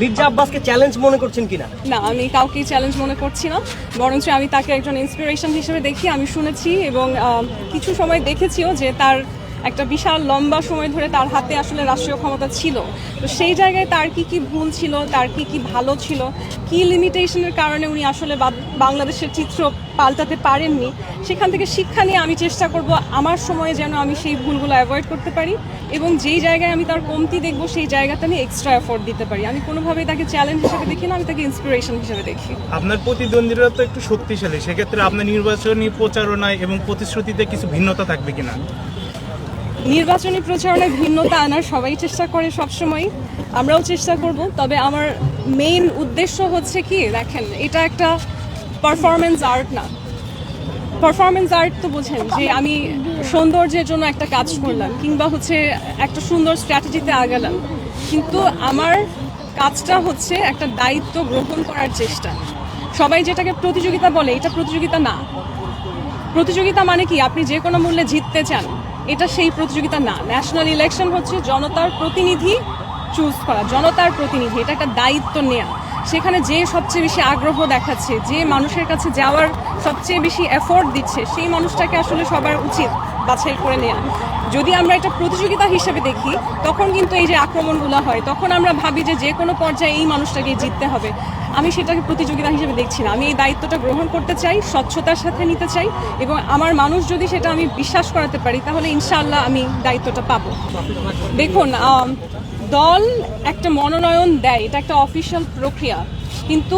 Mirza আব্বাসকে challenge মনে করছেন কিনা? না, আমি কাউকেই চ্যালেঞ্জ মনে করছি না, বরঞ্চ আমি তাকে একজন ইন্সপিরেশন হিসেবে দেখি। আমি শুনেছি এবং কিছু সময় দেখেছিও যে তার একটা বিশাল লম্বা সময় ধরে তার হাতে আসলে রাষ্ট্রীয় ক্ষমতা ছিল। তো সেই জায়গায় তার কি কি ভুল ছিল, তার কি কি ভালো ছিল, কি লিমিটেশনের কারণে উনি আসলে বাংলাদেশের চিত্র পাল্টাতে পারেননি, সেখান থেকে শিক্ষা নিয়ে আমি চেষ্টা করব আমার সময়ে যেন আমি সেই ভুলগুলো অ্যাভয়েড করতে পারি এবং যেই জায়গায় আমি তার কমতি দেখব সেই জায়গাতে আমি এক্সট্রা এফোর্ট দিতে পারি। আমি কোনোভাবেই তাকে চ্যালেঞ্জ হিসেবে দেখি না, আমি তাকে ইন্সপিরেশন হিসেবে দেখি। আপনার প্রতিদ্বন্দ্বীরা তো একটু শক্তিশালী, সেক্ষেত্রে আপনার নির্বাচনী প্রচারণায় এবং প্রতিশ্রুতিতে কিছু ভিন্নতা থাকবে কিনা? নির্বাচনী প্রচারণায় ভিন্নতা আনার সবাই চেষ্টা করে সবসময়, আমরাও চেষ্টা করব। তবে আমার মেইন উদ্দেশ্য হচ্ছে কি, দেখেন, এটা একটা পারফরমেন্স আর্ট না। পারফরমেন্স আর্ট তো বোঝেন যে আমি সৌন্দর্যের জন্য একটা কাজ করলাম কিংবা হচ্ছে একটা সুন্দর স্ট্র্যাটেজিতে আগালাম, কিন্তু আমার কাজটা হচ্ছে একটা দায়িত্ব গ্রহণ করার চেষ্টা। সবাই যেটাকে প্রতিযোগিতা বলে, এটা প্রতিযোগিতা না। প্রতিযোগিতা মানে কি, আপনি যে কোনো মূল্যে জিততে চান, এটা সেই প্রতিযোগিতা না। ন্যাশনাল ইলেকশন হচ্ছে জনতার প্রতিনিধি চুজ করা, জনতার প্রতিনিধি, এটা একটা দায়িত্ব নেওয়া। সেখানে যে সবচেয়ে বেশি আগ্রহ দেখাচ্ছে, যে মানুষের কাছে যাওয়ার সবচেয়ে বেশি এফোর্ট দিচ্ছে, সেই মানুষটাকে আসলে সবার উচিত বাছাই করে নেওয়া। যদি আমরা এটা প্রতিযোগিতা হিসেবে দেখি, তখন কিন্তু এই যে আক্রমণগুলো হয়, তখন আমরা ভাবি যে যে কোনো পর্যায়ে এই মানুষটাকে জিততে হবে। আমি সেটাকে প্রতিযোগিতা হিসেবে দেখছি না। আমি এই দায়িত্বটা গ্রহণ করতে চাই, স্বচ্ছতার সাথে নিতে চাই এবং আমার মানুষ যদি সেটা আমি বিশ্বাস করাতে পারি, তাহলে ইনশাআল্লাহ আমি দায়িত্বটা পাবো। দেখুন, দল একটা মনোনয়ন দেয়, এটা একটা অফিসিয়াল প্রক্রিয়া, কিন্তু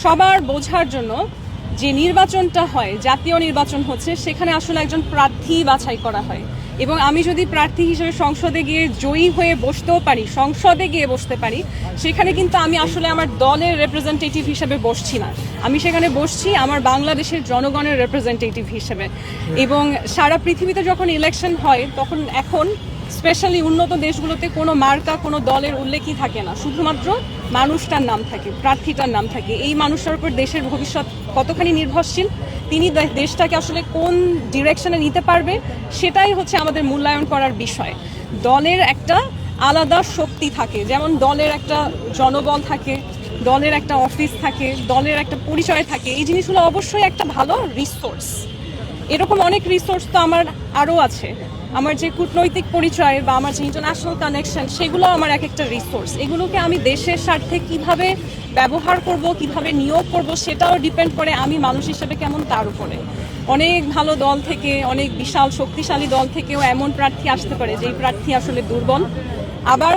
সবার বোঝার জন্য যে নির্বাচনটা হয়, জাতীয় নির্বাচন হচ্ছে, সেখানে আসলে একজন প্রার্থী বাছাই করা হয় এবং আমি যদি প্রার্থী হিসেবে সংসদে গিয়ে জয়ী হয়ে বসতেও পারি, সংসদে গিয়ে বসতে পারি, সেখানে কিন্তু আমি আসলে আমার দলের রিপ্রেজেন্টেটিভ হিসেবে বসছি না। আমি সেখানে বসছি আমার বাংলাদেশের জনগণের রিপ্রেজেন্টেটিভ হিসেবে। এবং সারা পৃথিবীতে যখন ইলেকশন হয়, তখন এখন স্পেশালি উন্নত দেশগুলোতে কোনো মার্কা, কোনো দলের উল্লেখই থাকে না, শুধুমাত্র মানুষটার নাম থাকে, প্রার্থীটার নাম থাকে। এই মানুষটার উপর দেশের ভবিষ্যৎ কতখানি নির্ভরশীল, তিনি দেশটাকে আসলে কোন ডিরেকশনে নিতে পারবে, সেটাই হচ্ছে আমাদের মূল্যায়ন করার বিষয়। দলের একটা আলাদা শক্তি থাকে, যেমন দলের একটা জনবল থাকে, দলের একটা অফিস থাকে, দলের একটা পরিচয় থাকে। এই জিনিসগুলো অবশ্যই একটা ভালো রিসোর্স। এরকম অনেক রিসোর্স তো আমার আরও আছে। আমার যে কূটনৈতিক পরিচয় বা আমার যে ইন্টারন্যাশনাল কানেকশন, সেগুলো আমার এক একটা রিসোর্স। এগুলোকে আমি দেশের স্বার্থে কিভাবে ব্যবহার করব, কিভাবে নিয়োগ করব, সেটাও ডিপেন্ড করে আমি মানুষ হিসেবে কেমন তার উপরে। অনেক ভালো দল থেকে, অনেক বিশাল শক্তিশালী দল থেকেও এমন প্রার্থী আসতে পারে যেই প্রার্থী আসলে দুর্বল। আবার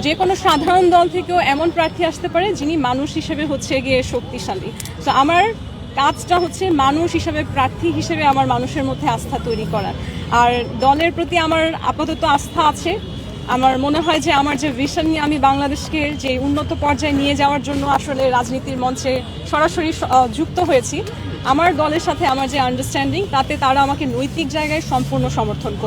যে কোনো সাধারণ দল থেকেও এমন প্রার্থী আসতে পারে যিনি মানুষ হিসেবে হচ্ছে গিয়ে শক্তিশালী। তো আমার কাজটা হচ্ছে মানুষ হিসেবে, প্রার্থী হিসেবে আমার মানুষের মধ্যে আস্থা তৈরি করা। আর দলের প্রতি আমার আপাতত আস্থা আছে। আমার মনে হয় যে আমার যে ভিশন নিয়ে আমি বাংলাদেশকে যে উন্নত পর্যায়ে নিয়ে যাওয়ার জন্য আসলে রাজনীতির মঞ্চে সরাসরি যুক্ত হয়েছি, আমার দলের সাথে আমার যে আন্ডারস্ট্যান্ডিং, তাতে তারা আমাকে নৈতিক জায়গায় সম্পূর্ণ সমর্থন করে।